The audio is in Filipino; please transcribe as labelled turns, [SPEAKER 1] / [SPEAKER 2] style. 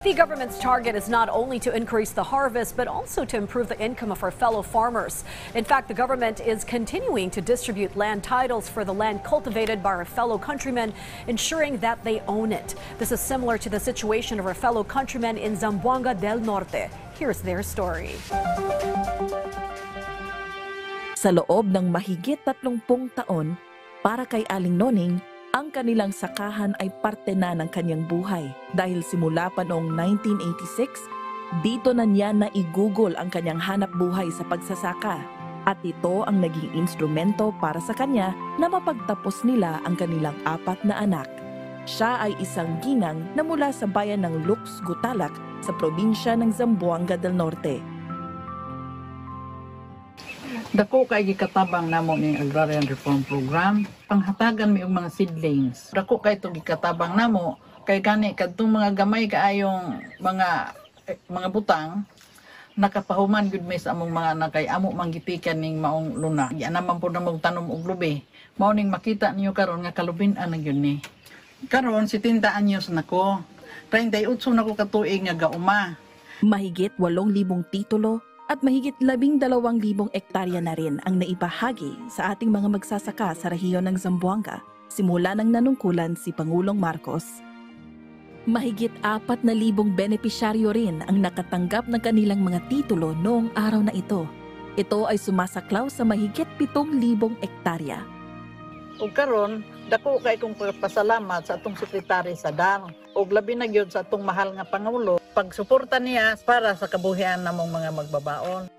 [SPEAKER 1] The government's target is not only to increase the harvest, but also to improve the income of our fellow farmers. In fact, the government is continuing to distribute land titles for the land cultivated by our fellow countrymen, ensuring that they own it. This is similar to the situation of our fellow countrymen in Zamboanga del Norte. Here's their story.
[SPEAKER 2] Sa loob ng mahigit 30 taon, para kay Aling Noning, ang kanilang sakahan ay parte na ng kanyang buhay dahil simula pa noong 1986, dito na niya naigugol ang kanyang hanap buhay sa pagsasaka at ito ang naging instrumento para sa kanya na mapagtapos nila ang kanilang 4 na anak. Siya ay isang ginang na mula sa bayan ng Lux, Gutalak sa probinsya ng Zamboanga del Norte.
[SPEAKER 3] Dako kay gikatabang namo ning Agrarian Reform Program, panghatagan mi og mga seedlings. Dako kay to gikatabang namo kay gani kadtong mga gamay kaayong mga butang nakapahuman gud mi sa among mga anak kay amo manggitikan ning maong luna. Yan naman po na magtanom og lubi. Mao ning makita niyo karon nga kalubin-an na gyud ni. Karon 70 anyos nako. 38 nako ka tuig nga gauma.
[SPEAKER 2] Mahigit 8,000 titulo at mahigit 12,000 ektarya na rin ang naibahagi sa ating mga magsasaka sa rehiyon ng Zamboanga simula ng nanungkulan si Pangulong Marcos. Mahigit 4,000 benepisyaryo rin ang nakatanggap ng kanilang mga titulo noong araw na ito. Ito ay sumasaklaw sa mahigit 7,000 ektarya.
[SPEAKER 3] Ug karon dako kay kong pasalamat sa atong sekretary sa DAR ug labi na gyud sa atong mahal nga pangulo pagsuporta niya para sa kabuhian namong mga magbabaon.